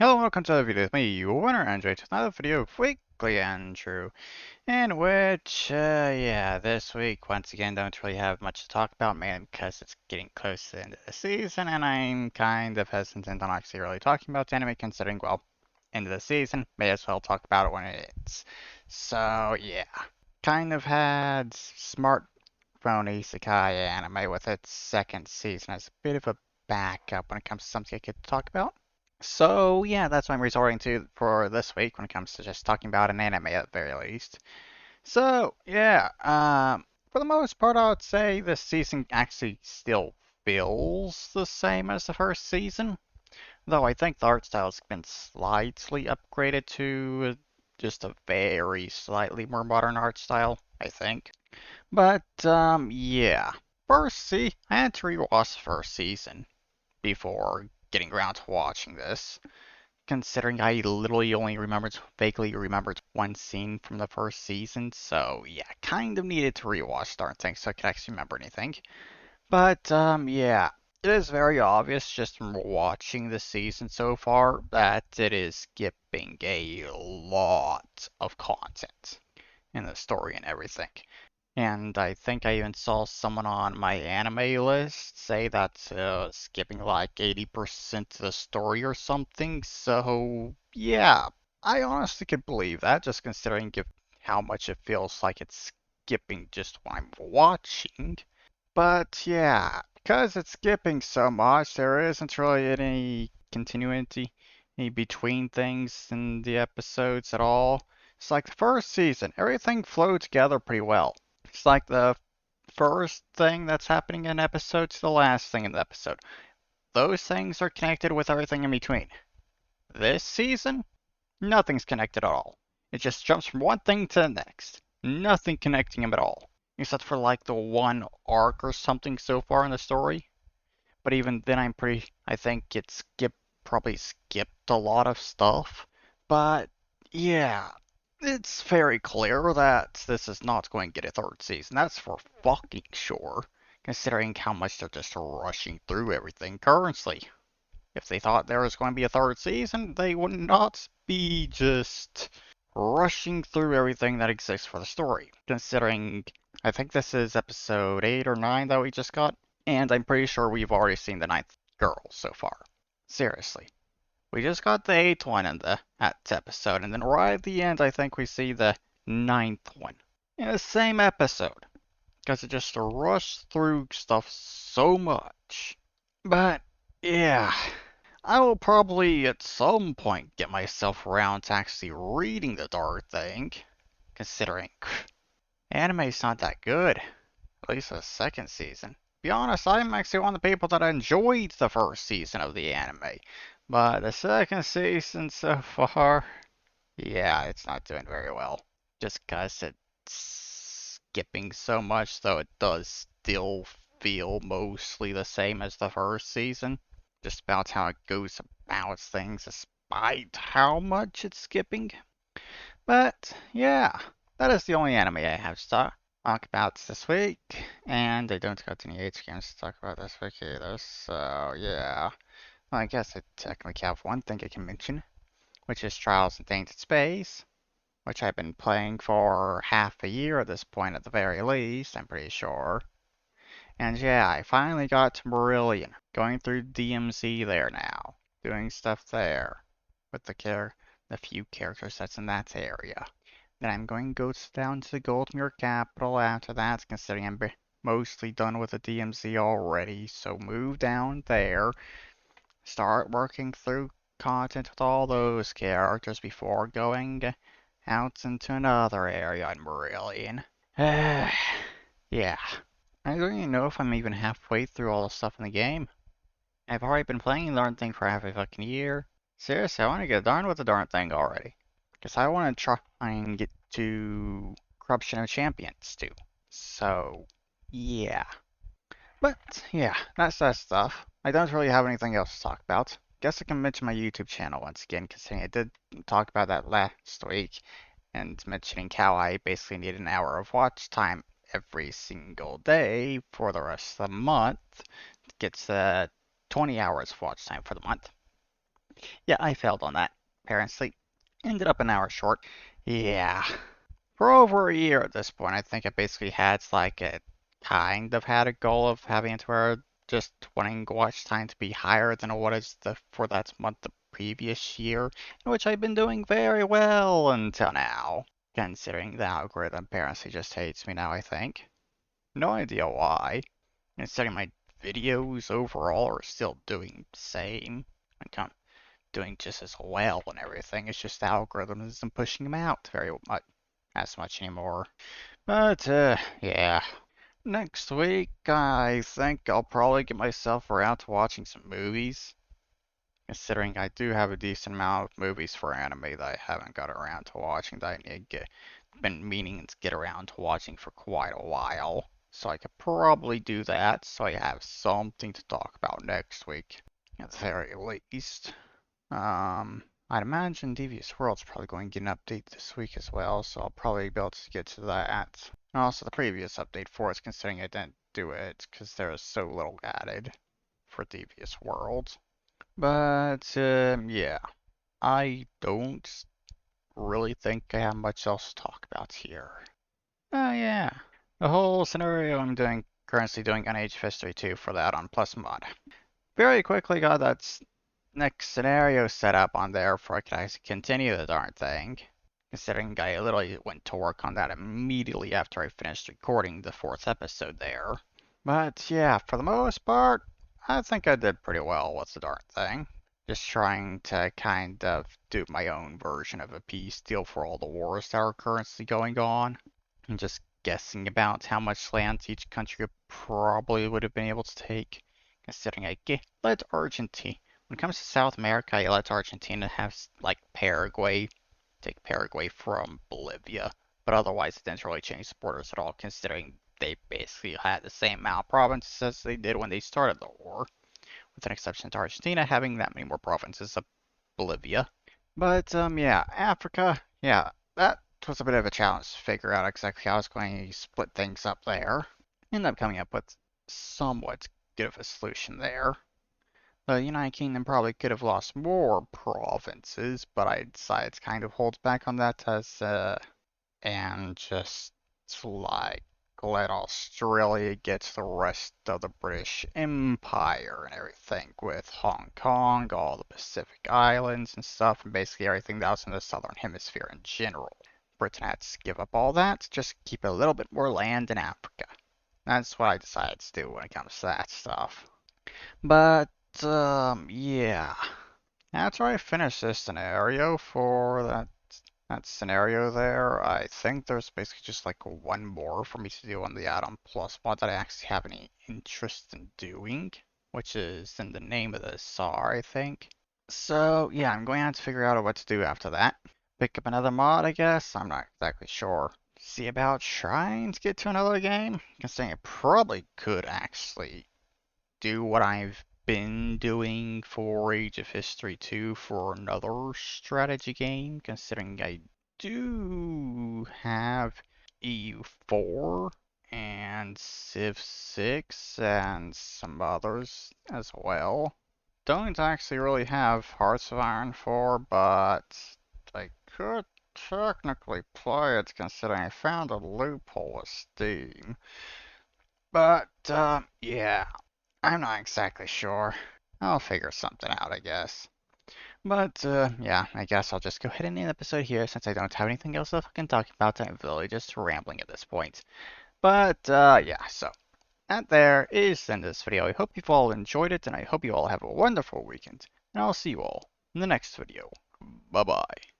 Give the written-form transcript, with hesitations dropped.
Hello and welcome to the video with me, your winner Andrew, to another video of Weekly Andrew, in which, this week, once again, don't really have much to talk about, mainly because it's getting close to the end of the season, and I'm kind of hesitant on actually really talking about the anime, considering, well, end of the season, may as well talk about it when it is. So, yeah, kind of had Smartphone Isekai anime with its second season as a bit of a backup when it comes to something I could talk about. So yeah, that's what I'm resorting to for this week when it comes to just talking about an anime at the very least. So yeah, for the most part, I would say this season actually still feels the same as the first season, though I think the art style's been slightly upgraded to just a very slightly more modern art style, I think. But yeah, I had to rewatch the first season before getting around to watching this, considering I literally only vaguely remembered one scene from the first season, so yeah, kind of needed to rewatch darn thing so I could actually remember anything. But, yeah, it is very obvious just from watching the season so far that it is skipping a lot of content in the story and everything. And I think I even saw someone on my anime list say that skipping like 80% of the story or something. So, yeah, I honestly could believe that just considering how much it feels like it's skipping just what I'm watching. But yeah, because it's skipping so much, there isn't really any continuity in between things in the episodes at all. It's like the first season, everything flowed together pretty well. It's like the first thing that's happening in an episode to the last thing in the episode. Those things are connected with everything in between. This season, nothing's connected at all. It just jumps from one thing to the next. Nothing connecting them at all. Except for like the one arc or something so far in the story. But even then I think probably skipped a lot of stuff. But yeah, it's very clear that this is not going to get a third season. That's for fucking sure, considering how much they're just rushing through everything currently. If they thought there was going to be a third season, they would not be just rushing through everything that exists for the story. Considering, I think this is episode 8 or 9 that we just got, and I'm pretty sure we've already seen the ninth girl so far. Seriously. We just got the eighth one in the episode, and then right at the end, I think we see the ninth one in the same episode. Because it just rushed through stuff so much. But, yeah. I will probably at some point get myself around to actually reading the darn thing, considering anime's not that good, at least the second season. To be honest, I'm actually one of the people that enjoyed the first season of the anime, but the second season so far, yeah, it's not doing very well. Just because it's skipping so much, though it does still feel mostly the same as the first season. Just about how it goes about things, despite how much it's skipping. But yeah, that is the only anime I have to talk about this week, and I don't got any H games to talk about this week either. So yeah, well, I guess I technically have one thing I can mention, which is Trials in Tainted Space, which I've been playing for half a year at this point at the very least, I'm pretty sure. And yeah, I finally got to Marillion, going through DMZ there now, doing stuff there with the few characters that's in that area. Then I'm going to go down to the Goldmere capital after that, considering I'm mostly done with the DMZ already, so move down there, start working through content with all those characters before going out into another area in Marillion. Yeah. I don't even know if I'm even halfway through all the stuff in the game. I've already been playing the darn thing for half a fucking year. Seriously, I want to get darn with the darn thing already. Because I want to try and get to Corruption of Champions too. So, yeah. But, yeah, that's that stuff. I don't really have anything else to talk about. Guess I can mention my YouTube channel once again, considering I did talk about that last week, and mentioning how I basically need an hour of watch time every single day for the rest of the month. Gets 20 hours of watch time for the month. Yeah, I failed on that. Apparently, ended up an hour short. Yeah. For over a year at this point, I think I basically had like a kind of had a goal of having it where just wanting watch time to be higher than what is for that month the previous year, in which I've been doing very well until now. Considering the algorithm apparently just hates me now, I think. No idea why. Considering my videos overall are still doing the same. I'm doing just as well and everything. It's just the algorithm isn't pushing them out very much as much anymore. But yeah. Next week, I think I'll probably get myself around to watching some movies. Considering I do have a decent amount of movies for anime that I haven't got around to watching that I need to been meaning to get around to watching for quite a while. So I could probably do that so I have something to talk about next week. At the very least. I'd imagine Devious World's probably going to get an update this week as well, so I'll probably be able to get to that. And also the previous update for it, considering I didn't do it, because there was so little added for Devious World. But, yeah. I don't really think I have much else to talk about here. Oh, yeah. The whole scenario I'm currently doing on Age of History 2 for that on Plus Mod. Very quickly got that next scenario set up on there before I could actually continue the darn thing. Considering I literally went to work on that immediately after I finished recording the fourth episode there. But yeah, for the most part, I think I did pretty well with the darn thing. Just trying to kind of do my own version of a peace deal for all the wars that are currently going on. And just guessing about how much land each country probably would have been able to take. Considering I let Argentina, when it comes to South America, I let Argentina have like Paraguay, take Paraguay from Bolivia. But otherwise, it didn't really change the borders at all, considering they basically had the same amount of provinces as they did when they started the war, with an exception to Argentina having that many more provinces of Bolivia. But yeah, Africa, yeah, that was a bit of a challenge to figure out exactly how I was going to split things up there. Ended up coming up with somewhat good of a solution there. The United Kingdom probably could have lost more provinces, but I decided to kind of hold back on that and just like let Australia get the rest of the British Empire and everything with Hong Kong, all the Pacific Islands and stuff, and basically everything that was in the Southern Hemisphere in general. Britain had to give up all that, just keep a little bit more land in Africa. That's what I decided to do when it comes to that stuff. But, yeah. After I finish this scenario for that scenario there, I think there's basically just like one more for me to do on the add-on plus mod that I actually have any interest in doing, which is in the name of the SAR, I think. So, yeah, I'm going to have to figure out what to do after that. Pick up another mod, I guess? I'm not exactly sure. See about trying to get to another game? Considering I probably could actually do what I've been doing for Age of History 2 for another strategy game, considering I do have EU4 and Civ 6 and some others as well. Don't actually really have Hearts of Iron 4, but I could technically play it considering I found a loophole with Steam. But, yeah, I'm not exactly sure. I'll figure something out, I guess. But, yeah, I guess I'll just go ahead and end the episode here since I don't have anything else to fucking talk about. I'm really just rambling at this point. But, yeah, so that there is the end of this video. I hope you've all enjoyed it, and I hope you all have a wonderful weekend. And I'll see you all in the next video. Bye-bye.